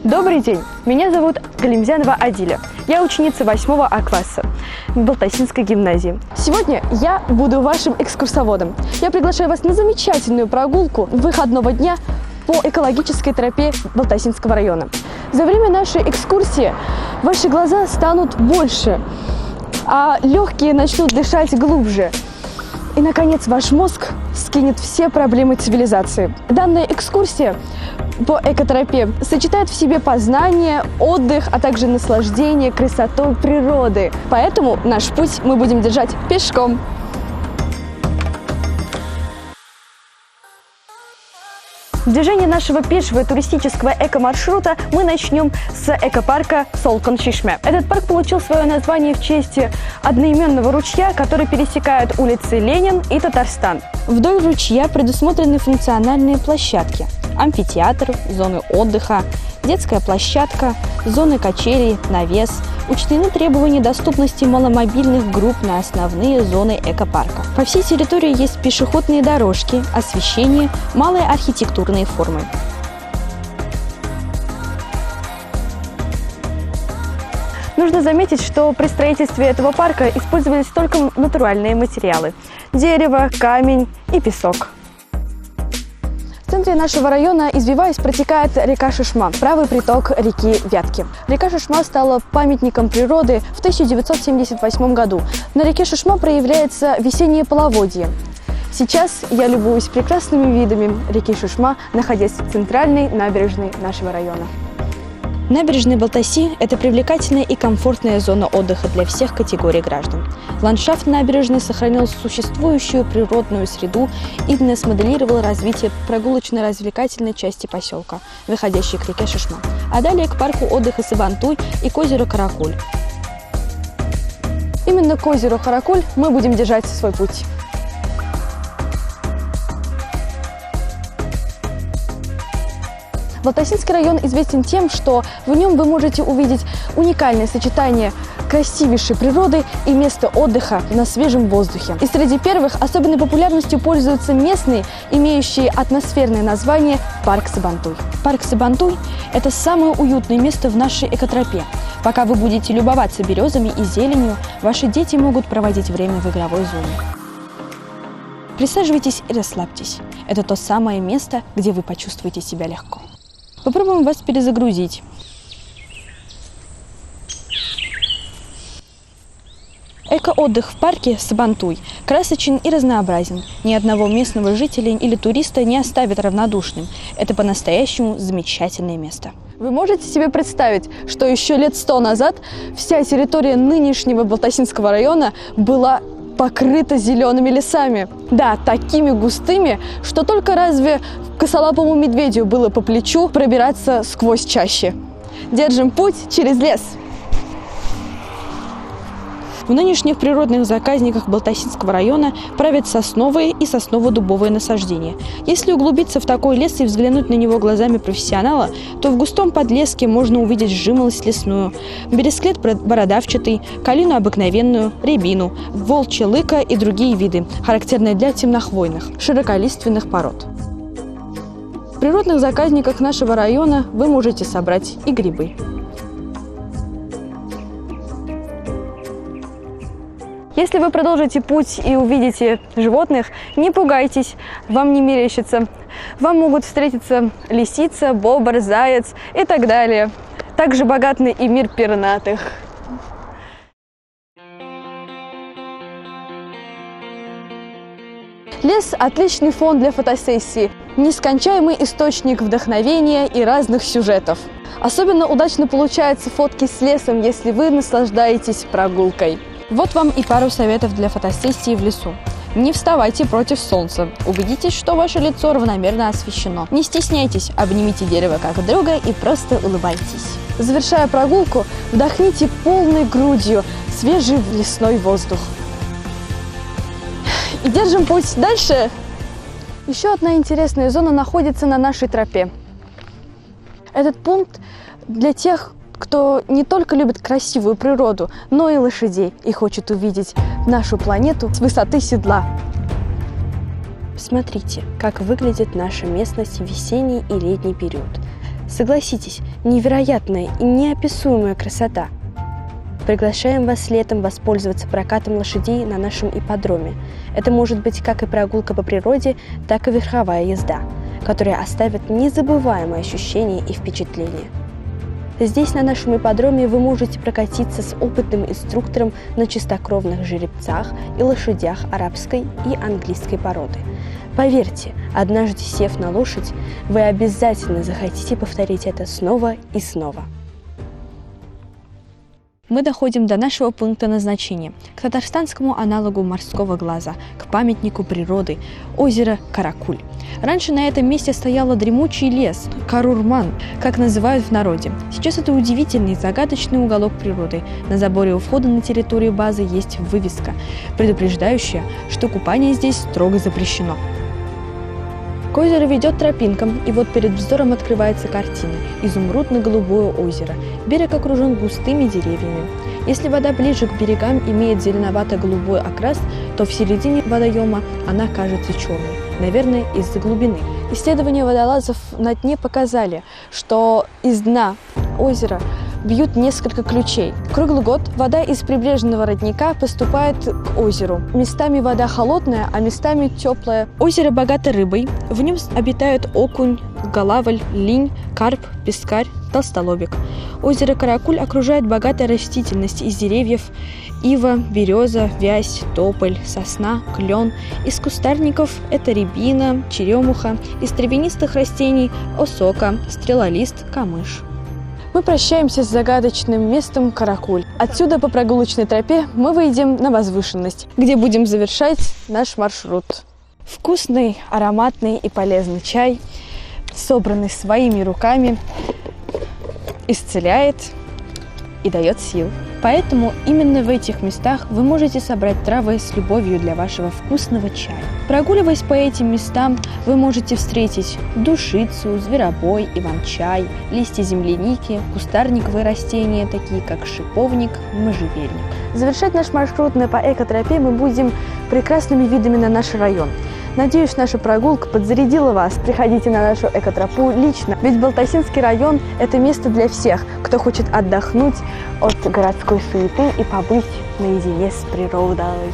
Добрый день, меня зовут Галимзянова Адиля. Я ученица 8 А класса Балтасинской гимназии. Сегодня я буду вашим экскурсоводом. Я приглашаю вас на замечательную прогулку выходного дня по экологической тропе Балтасинского района. За время нашей экскурсии ваши глаза станут больше, а легкие начнут дышать глубже. И, наконец, ваш мозг скинет все проблемы цивилизации. Данная экскурсия по экотропе сочетает в себе познание, отдых, а также наслаждение красотой природы. Поэтому наш путь мы будем держать пешком. Движение нашего пешего и туристического эко-маршрута мы начнем с экопарка Солкон-Чишме. Этот парк получил свое название в честь одноименного ручья, который пересекает улицы Ленин и Татарстан. Вдоль ручья предусмотрены функциональные площадки, амфитеатр, зоны отдыха, детская площадка, зоны качелей, навес. Учтены требования доступности маломобильных групп на основные зоны экопарка. По всей территории есть пешеходные дорожки, освещение, малые архитектурные формы. Нужно заметить, что при строительстве этого парка использовались только натуральные материалы – дерево, камень и песок. В центре нашего района, извиваясь, протекает река Шишма, правый приток реки Вятки. Река Шишма стала памятником природы в 1978 году. На реке Шишма проявляется весеннее половодье. Сейчас я любуюсь прекрасными видами реки Шишма, находясь в центральной набережной нашего района. Набережная Балтаси – это привлекательная и комфортная зона отдыха для всех категорий граждан. Ландшафт набережной сохранил существующую природную среду и смоделировал развитие прогулочно-развлекательной части поселка, выходящей к реке Шишма, а далее к парку отдыха Сабантуй и к озеру Каракуль. Именно к озеру Каракуль мы будем держать свой путь. Балтасинский район известен тем, что в нем вы можете увидеть уникальное сочетание красивейшей природы и места отдыха на свежем воздухе. И среди первых особенной популярностью пользуются местные, имеющие атмосферное название «Парк Сабантуй». Парк Сабантуй – это самое уютное место в нашей экотропе. Пока вы будете любоваться березами и зеленью, ваши дети могут проводить время в игровой зоне. Присаживайтесь и расслабьтесь. Это то самое место, где вы почувствуете себя легко. Попробуем вас перезагрузить. Эко-отдых в парке Сабантуй красочен и разнообразен. Ни одного местного жителя или туриста не оставит равнодушным. Это по-настоящему замечательное место. Вы можете себе представить, что еще лет 100 назад вся территория нынешнего Балтасинского района была покрыта зелеными лесами. Да, такими густыми, что только разве косолапому медведю было по плечу пробираться сквозь чащи. Держим путь через лес. В нынешних природных заказниках Балтасинского района правят сосновые и сосново-дубовые насаждения. Если углубиться в такой лес и взглянуть на него глазами профессионала, то в густом подлеске можно увидеть жимолость лесную, бересклет бородавчатый, калину обыкновенную, рябину, волчья лыка и другие виды, характерные для темнохвойных, широколиственных пород. В природных заказниках нашего района вы можете собрать и грибы. Если вы продолжите путь и увидите животных, не пугайтесь, вам не мерещится. Вам могут встретиться лисица, бобр, заяц и так далее. Также богатый и мир пернатых. Лес – отличный фон для фотосессии, нескончаемый источник вдохновения и разных сюжетов. Особенно удачно получаются фотки с лесом, если вы наслаждаетесь прогулкой. Вот вам и пару советов для фотосессии в лесу. Не вставайте против солнца. Убедитесь, что ваше лицо равномерно освещено. Не стесняйтесь, обнимите дерево как друга и просто улыбайтесь. Завершая прогулку, вдохните полной грудью свежий лесной воздух. И держим путь дальше. Еще одна интересная зона находится на нашей тропе. Этот пункт для тех, кто не только любит красивую природу, но и лошадей и хочет увидеть нашу планету с высоты седла. Смотрите, как выглядит наша местность в весенний и летний период. Согласитесь, невероятная и неописуемая красота. Приглашаем вас летом воспользоваться прокатом лошадей на нашем ипподроме. Это может быть как и прогулка по природе, так и верховая езда, которая оставит незабываемые ощущения и впечатления. Здесь, на нашем ипподроме, вы можете прокатиться с опытным инструктором на чистокровных жеребцах и лошадях арабской и английской породы. Поверьте, однажды сев на лошадь, вы обязательно захотите повторить это снова и снова. Мы доходим до нашего пункта назначения, к татарстанскому аналогу морского глаза, к памятнику природы, озеро Каракуль. Раньше на этом месте стоял дремучий лес, Карурман, как называют в народе. Сейчас это удивительный, загадочный уголок природы. На заборе у входа на территорию базы есть вывеска, предупреждающая, что купание здесь строго запрещено. К озеру ведет тропинка, и вот перед взором открывается картина – изумрудно-голубое озеро. Берег окружен густыми деревьями. Если вода ближе к берегам имеет зеленовато-голубой окрас, то в середине водоема она кажется черной, наверное, из-за глубины. Исследования водолазов на дне показали, что из дна озера бьют несколько ключей. Круглый год вода из прибрежного родника поступает к озеру. Местами вода холодная, а местами теплая. Озеро богато рыбой. В нем обитают окунь, голавль, линь, карп, пескарь, толстолобик. Озеро Каракуль окружает богатая растительность из деревьев ива, береза, вязь, тополь, сосна, клен. Из кустарников это рябина, черемуха. Из травянистых растений осока, стрелолист, камыш. Мы прощаемся с загадочным местом Каракуль. Отсюда по прогулочной тропе мы выйдем на возвышенность, где будем завершать наш маршрут. Вкусный, ароматный и полезный чай, собранный своими руками, исцеляет и дает сил. Поэтому именно в этих местах вы можете собрать травы с любовью для вашего вкусного чая. Прогуливаясь по этим местам, вы можете встретить душицу, зверобой, иван-чай, листья земляники, кустарниковые растения, такие как шиповник, можжевельник. Завершать наш маршрут по экотропе мы будем прекрасными видами на наш район. Надеюсь, наша прогулка подзарядила вас. Приходите на нашу экотропу лично, ведь Балтасинский район – это место для всех, кто хочет отдохнуть от городской суеты и побыть наедине с природой.